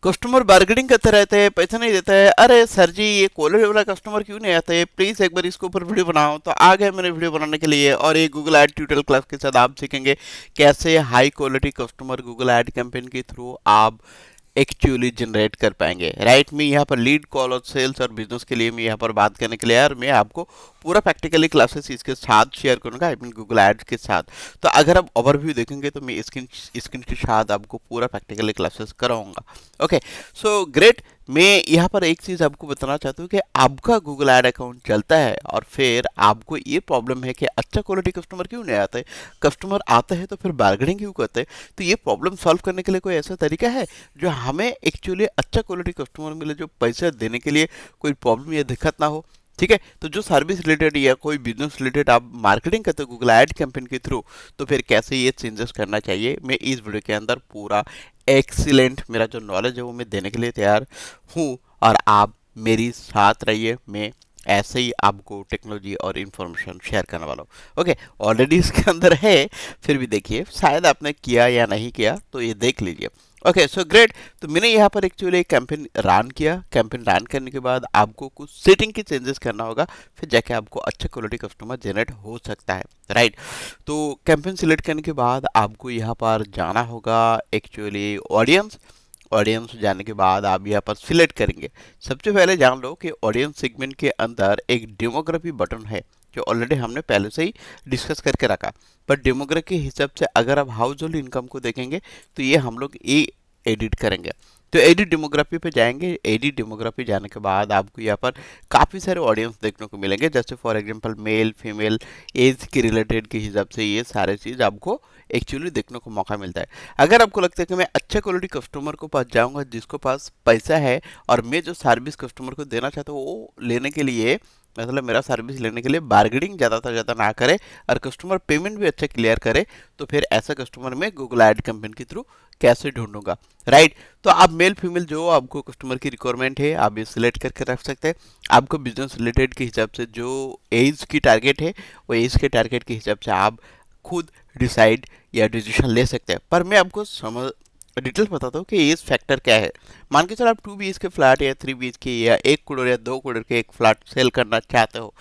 Customer bargaining करते रहते हैं, पैसा नहीं देता है। अरे सर जी, ये क्वालिटी वाला कस्टमर क्यों नहीं आता है, प्लीज एक बार इसके ऊपर वीडियो बनाओ। तो आ गए मैंने वीडियो बनाने के लिए, और ये गूगल एड ट्यूटोरियल क्लास के साथ आप सीखेंगे कैसे high quality customer Google ad campaign के थ्रू आप एक्चुअली जनरेट कर पाएंगे। राइट, मैं यहाँ पर लीड कॉल और सेल्स और बिजनेस के लिए मैं यहाँ पर बात करने के लिए, यार मैं आपको पूरा प्रैक्टिकली क्लासेस इसके साथ शेयर करूंगा, आई मीन गूगल एड्स के साथ। तो अगर आप ओवरव्यू देखेंगे तो मैं स्क्रीन स्क्रीन के साथ आपको पूरा प्रैक्टिकली क्लासेस कराऊंगा। Okay, so great. मैं यहाँ पर एक चीज़ आपको बताना चाहता हूँ कि आपका गूगल ऐड अकाउंट चलता है और फिर आपको ये प्रॉब्लम है कि अच्छा क्वालिटी कस्टमर क्यों नहीं आता है, कस्टमर आता है तो फिर बार्गेनिंग क्यों करते हैं। तो ये प्रॉब्लम सॉल्व करने के लिए कोई ऐसा तरीका है जो हमें एक्चुअली अच्छा क्वालिटी कस्टमर मिले, जो पैसा देने के लिए कोई प्रॉब्लम या दिक्कत ना हो। ठीक है, तो जो सर्विस रिलेटेड या कोई बिजनेस रिलेटेड आप मार्केटिंग करते हो गूगल ऐड कैंपेन के थ्रू, तो फिर कैसे ये चेंजेस करना चाहिए, मैं इस वीडियो के अंदर पूरा एक्सीलेंट मेरा जो नॉलेज है वो मैं देने के लिए तैयार हूँ। और आप मेरी साथ रहिए, मैं ऐसे ही आपको टेक्नोलॉजी और इन्फॉर्मेशन शेयर करने वाला हूँ। ओके, ऑलरेडी इसके अंदर है, फिर भी देखिए शायद आपने किया या नहीं किया, तो ये देख लीजिए। Okay, so great. तो मैंने यहाँ पर एक्चुअली एक कैंपेन रन किया। कैंपेन रन करने के बाद आपको कुछ सेटिंग के चेंजेस करना होगा, फिर जाके आपको अच्छा क्वालिटी कस्टमर जनरेट हो सकता है। राइट, तो कैंपेन सिलेक्ट करने के बाद आपको यहाँ पर जाना होगा एक्चुअली ऑडियंस। ऑडियंस जाने के बाद आप यहाँ पर सिलेक्ट करेंगे। सबसे पहले जान लो कि ऑडियंस सेगमेंट के अंदर एक डेमोग्राफी बटन है, जो ऑलरेडी हमने पहले से ही डिस्कस करके रखा। पर डेमोग्राफी के हिसाब से अगर आप हाउस होल्ड इनकम को देखेंगे तो ये हम लोग ये एडिट करेंगे। तो एडिट डेमोग्राफी पे जाएंगे। एडिट डेमोग्राफी जाने के बाद आपको यहाँ पर काफ़ी सारे ऑडियंस देखने को मिलेंगे, जैसे for example male female age के रिलेटेड के हिसाब से ये सारे चीज़ आपको एक्चुअली देखने को मौका मिलता है। अगर आपको लगता है कि मैं अच्छा क्वालिटी कस्टमर को पास जाऊंगा जिसको पास पैसा है, और मैं जो सर्विस कस्टमर को देना चाहता हूँ वो लेने के लिए, मतलब मेरा सर्विस लेने के लिए बार्गेनिंग ज़्यादा से ज़्यादा ना करे और कस्टमर पेमेंट भी अच्छा क्लियर करे, तो फिर ऐसा कस्टमर मैं गूगल ऐड कैंपेन के थ्रू कैसे ढूंढूंगा। राइट, तो आप मेल फीमेल जो आपको कस्टमर की रिक्वायरमेंट है आप ये सिलेक्ट करके रख सकते हैं। आपको बिजनेस रिलेटेड के हिसाब से जो एज की टारगेट है, वो एज के टारगेट के हिसाब से आप खुद डिसाइड या डिसीजन ले सकते हैं। पर मैं आपको समझ डिटेल्स बताता हूँ कि एज फैक्टर क्या है। मान के चलो आप 2 BHK के फ्लैट या 3 BHK या 1 करोड़ या 2 करोड़ के एक फ्लैट सेल करना चाहते हो,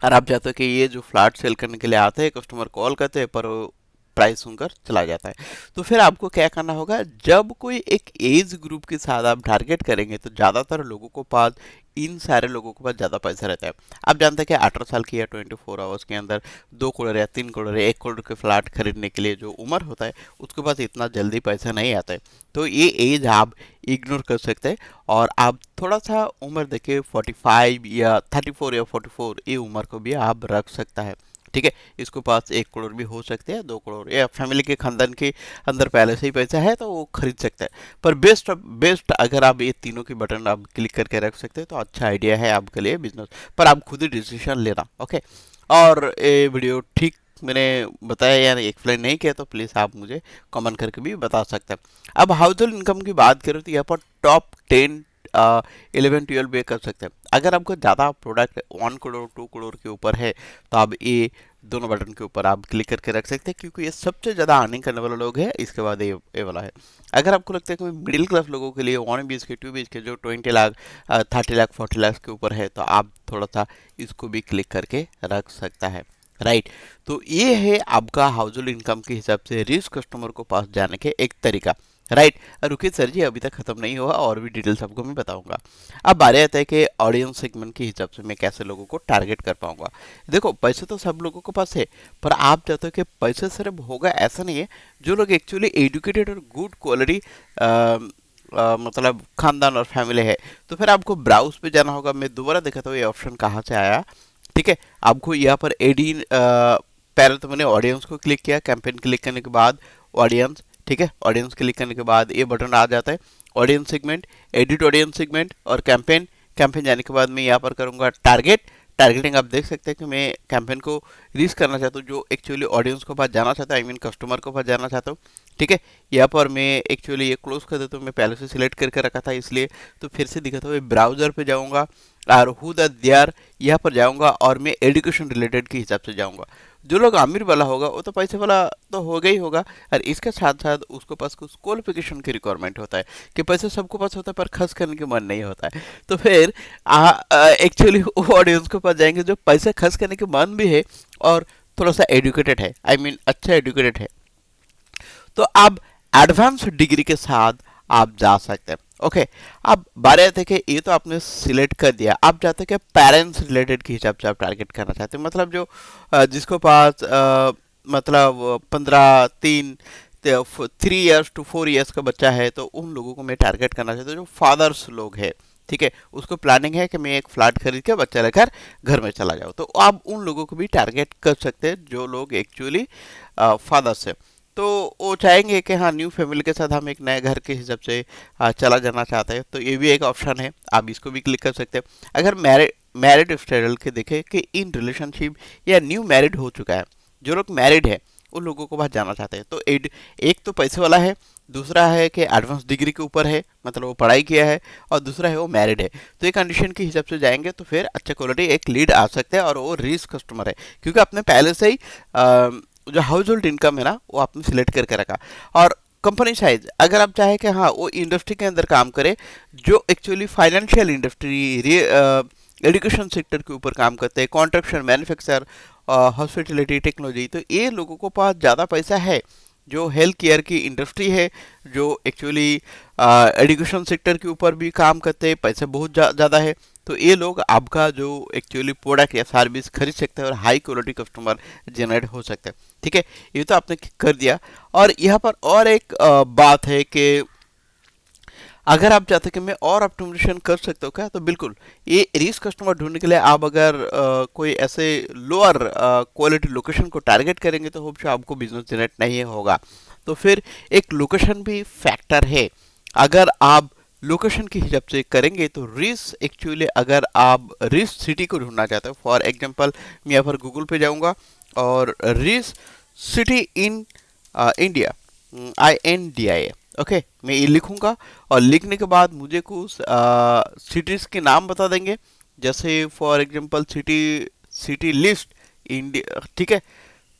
और आप चाहते हो कि ये जो फ्लैट सेल करने के लिए आते हैं कस्टमर कॉल करते हैं पर वो प्राइस सुनकर चला जाता है। तो फिर आपको क्या करना होगा, जब कोई एक एज ग्रुप के साथ आप टारगेट करेंगे तो ज़्यादातर लोगों को पास, इन सारे लोगों के पास ज़्यादा पैसा रहता है। आप जानते हैं कि 18 साल की या 24 आवर्स के अंदर 2 करोड़ या 3 करोड़ या 1 करोड़ के फ्लैट खरीदने के लिए जो उम्र होता है उसके पास इतना जल्दी पैसा नहीं आता है। तो ये एज आप इग्नोर कर सकते हैं, और आप थोड़ा सा उम्र देखे 45 या 34 या 44, ये उम्र को भी आप रख सकता है। ठीक है, इसके पास 1 करोड़ भी हो सकते हैं, 2 करोड़, या फैमिली के खानदान के अंदर पहले से ही पैसा है तो वो खरीद सकता है। पर बेस्ट बेस्ट अगर आप ये तीनों की बटन आप क्लिक करके रख सकते हैं तो अच्छा आइडिया है आपके लिए बिजनेस। पर आप खुद ही डिसीजन लेना। ओके, और ये वीडियो ठीक मैंने बताया या एक्सप्लेन नहीं किया तो प्लीज़ आप मुझे कमेंट करके भी बता सकते हैं। अब हाउस होल्ड इनकम की बात करें तो यहाँ पर टॉप 10 11 12 पे कर सकते हैं। अगर आपको ज़्यादा प्रोडक्ट 1 करोड़ 2 करोड़ के ऊपर है तो आप ये दोनों बटन के ऊपर आप क्लिक करके रख सकते हैं, क्योंकि ये सबसे ज़्यादा अर्निंग करने वाले लोग हैं। इसके बाद ये वाला है। अगर आपको लगता है कि मिडिल क्लास लोगों के लिए 1 BHK 2 BHK जो 20 लाख 30 लाख 40 लाख के ऊपर है, तो आप थोड़ा सा इसको भी क्लिक करके रख सकता है। राइट, तो ये है आपका हाउस होल्ड इनकम के हिसाब से रिच कस्टमर को पास जाने के एक तरीका। राइट, रुकिए सर जी, अभी तक खत्म नहीं हुआ, और भी डिटेल्स आपको मैं बताऊंगा। अब बारे आता है कि ऑडियंस सेगमेंट के हिसाब से मैं कैसे लोगों को टारगेट कर पाऊंगा। देखो, पैसे तो सब लोगों के पास है, पर आप चाहते हो कि पैसे सिर्फ होगा ऐसा नहीं है। जो लोग एक्चुअली एजुकेटेड और गुड क्वालिटी मतलब खानदान और फैमिली है, तो फिर आपको ब्राउज पे जाना होगा। मैं दोबारा देखा था ये ऑप्शन कहाँ से आया। ठीक है, आपको यहाँ पर एडी पहले तो मैंने ऑडियंस को क्लिक किया, कैंपेन क्लिक करने के बाद ऑडियंस। ठीक है, ऑडियंस क्लिक करने के बाद ये बटन आ जाता है audience segment, edit audience segment और कैंपेन। कैंपेन जाने के बाद मैं यहाँ पर करूँगा टारगेट। टारगेटिंग आप देख सकते हैं कि मैं कैंपेन को रीच करना चाहता हूँ जो एक्चुअली ऑडियंस को पास जाना चाहता है, आई मीन कस्टमर को पास जाना चाहता हूँ। ठीक है, यहाँ पर मैं एक्चुअली ये क्लोज कर देता हूँ, मैं पहले से सिलेक्ट करके रखा था इसलिए। तो फिर से दिखाता हूँ, ब्राउज़र पे जाऊँगा और हु द देयर यहाँ पर जाऊंगा और मैं एजुकेशन रिलेटेड के हिसाब से जाऊंगा। जो लोग अमीर वाला होगा वो तो पैसे वाला तो होगा ही होगा, और इसके साथ साथ उसके पास कुछ क्वालिफिकेशन की रिक्वायरमेंट होता है कि पैसे सबको पास होता है पर खर्च करने के मन नहीं होता है। तो फिर एक्चुअली वो ऑडियंस के पास जाएंगे जो पैसे खर्च करने के मन भी है और थोड़ा सा एजुकेटेड है, आई मीन अच्छा एजुकेटेड है। तो आप एडवांस डिग्री के साथ आप जा सकते हैं। ओके, अब बारे आते हैं कि ये तो आपने सिलेक्ट कर दिया, आप चाहते हैं कि पेरेंट्स रिलेटेड के हिसाब से आप टारगेट करना चाहते हैं, मतलब जो जिसको पास मतलब 3 इयर्स टू 4 इयर्स का बच्चा है, तो उन लोगों को मैं टारगेट करना चाहता हूँ जो फादर्स लोग हैं। ठीक है, उसको प्लानिंग है कि मैं एक फ्लैट खरीद के बच्चा लेकर घर में चला जाऊँ, तो आप उन लोगों को भी टारगेट कर सकते हैं जो लोग एक्चुअली फादर्स है। तो वो चाहेंगे कि हाँ न्यू फैमिली के साथ हम एक नए घर के हिसाब से चला जाना चाहते हैं, तो ये भी एक ऑप्शन है, आप इसको भी क्लिक कर सकते हैं। अगर मैरिड स्टेटस के देखें कि इन रिलेशनशिप या न्यू मैरिड हो चुका है, जो लोग मैरिड है उन लोगों को बाहर जाना चाहते हैं, तो एक तो पैसे वाला है, दूसरा है कि एडवांस डिग्री के ऊपर है, मतलब वो पढ़ाई किया है, और दूसरा है वो मैरिड है। तो ये कंडीशन के हिसाब से जाएंगे तो फिर अच्छा क्वालिटी एक लीड आ सकता है, और वो रिच कस्टमर है क्योंकि आपने पहले से ही जो हाउस होल्ड इनकम है ना वो आपने सिलेक्ट करके रखा। और कंपनी साइज अगर आप चाहें कि हाँ वो इंडस्ट्री के अंदर काम करे जो actually financial industry, education sector के ऊपर काम करते हैं, कॉन्स्ट्रक्शन, मैन्युफैक्चर, हॉस्पिटलिटी, टेक्नोलॉजी, तो ये लोगों को पास ज़्यादा पैसा है। जो हेल्थ केयर की इंडस्ट्री है, जो एक्चुअली एजुकेशन सेक्टर के ऊपर भी काम करते हैं, पैसा बहुत ज़्यादा है, तो ये लोग आपका जो एक्चुअली प्रोडक्ट या सर्विस खरीद सकते हैं और हाई क्वालिटी कस्टमर जनरेट हो सकते हैं। ठीक है, ये तो आपने कर दिया। और यहाँ पर और एक बात है कि अगर आप चाहते हैं कि मैं और ऑप्टिमाइजेशन कर सकता हूँ क्या, तो बिल्कुल ये रीच कस्टमर ढूंढने के लिए आप अगर कोई ऐसे लोअर क्वालिटी लोकेशन को टारगेट करेंगे तो होप आपको बिजनेस जनरेट नहीं होगा। तो फिर एक लोकेशन भी फैक्टर है। अगर आप लोकेशन के हिसाब से करेंगे तो रीच एक्चुअली अगर आप रीच सिटी को ढूंढना चाहते हो, फॉर एग्जांपल मैं यहाँ पर गूगल पे जाऊँगा और reach city in India, INDIA, okay, मैं ये लिखूंगा और लिखने के बाद मुझे कुछ सिटीज़ के नाम बता देंगे, जैसे for example city city list India. ठीक है,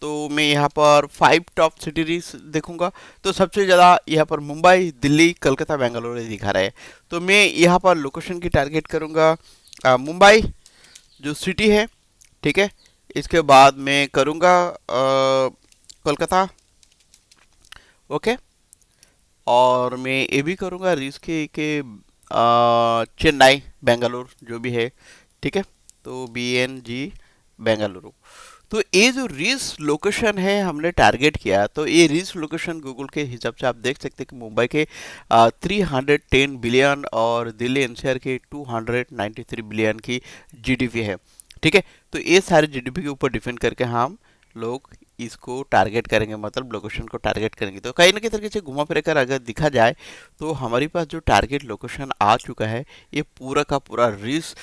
तो मैं यहाँ पर 5 टॉप सिटीज देखूंगा, तो सबसे ज़्यादा यहाँ पर मुंबई, दिल्ली, कलकत्ता, बेंगलुरु दिखा रहा है। तो मैं यहाँ पर लोकेशन की टारगेट करूँगा मुंबई जो सिटी है। ठीक है, इसके बाद मैं करूँगा कोलकाता, ओके, और मैं ये भी करूँगा रीच के चेन्नई, बेंगलुरु जो भी है। ठीक है, तो BNG बेंगलुरु। तो ये जो रीच लोकेशन है हमने टारगेट किया, तो ये रीच लोकेशन गूगल के हिसाब से आप देख सकते हैं कि मुंबई के 310 बिलियन और दिल्ली एनसीआर के 293 बिलियन की GDP है। ठीक है, तो ये सारे GDP के ऊपर डिपेंड करके हम लोग इसको टारगेट करेंगे, मतलब लोकेशन को टारगेट करेंगे। तो कहीं ना कहीं तरीके से घुमा फिर कर अगर दिखा जाए तो हमारे पास जो टारगेट लोकेशन आ चुका है ये पूरा का पूरा रीच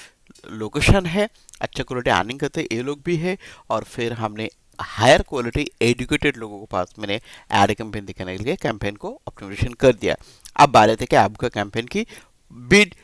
लोकेशन है। अच्छा क्वालिटी अर्निंग करते हैं ये लोग भी है, और फिर हमने हायर क्वालिटी एजुकेटेड लोगों के पास मैंने एड कैंपेन दिखाने के लिए कैंपेन को ऑप्टिमाइजेशन कर दिया। अब बात है कि आपका कैंपेन की बिड,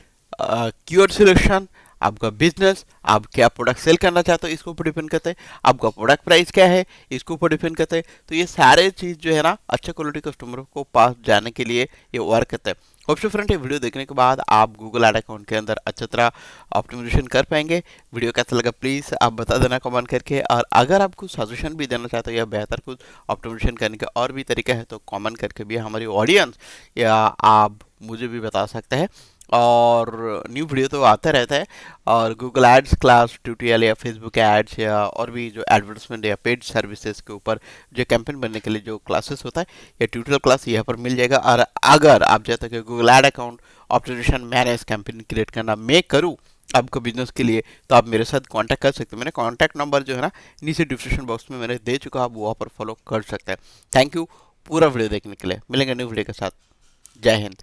कीवर्ड सिलेक्शन, आपका बिजनेस, आप क्या प्रोडक्ट सेल करना चाहते हो इसके ऊपर डिपेंड करते हैं, आपका प्रोडक्ट प्राइस क्या है इसके ऊपर डिपेंड करते हैं। तो ये सारे चीज़ जो है ना अच्छे क्वालिटी कस्टमर को पास जाने के लिए ये वर्क करता है। होप सो फ्रेंड, ये वीडियो देखने के बाद आप गूगल एड अकाउंट के अंदर अच्छी तरह ऑप्टिमाइजेशन कर पाएंगे। वीडियो कैसा लगा प्लीज़ आप बता देना कमेंट करके, और अगर आप कुछ सजेशन भी देना चाहते हो या बेहतर कुछ ऑप्टिमाइजेशन करने के और भी तरीका है तो कमेंट करके भी हमारी ऑडियंस या आप मुझे भी बता सकते हैं। और न्यू वीडियो तो आता रहता है, और गूगल एड्स क्लास ट्यूटोरियल या फेसबुक एड्स या और भी जो एडवर्टाइजमेंट या पेड सर्विसेज के ऊपर जो कैंपेन बनने के लिए जो क्लासेस होता है या ट्यूटोरियल क्लास यहाँ पर मिल जाएगा। और अगर आप चाहते हैं कि Google ad account optimization manage campaign create करना मैं करूँ आपको बिजनेस के लिए, तो आप मेरे साथ कांटेक्ट कर सकते हैं। मैंने कांटेक्ट नंबर जो है ना नीचे डिस्क्रिप्शन बॉक्स में मैंने दे चुका, आप वहाँ पर फॉलो कर सकते हैं। थैंक यू पूरा वीडियो देखने के लिए। मिलेंगे न्यू वीडियो के साथ। जय हिंद।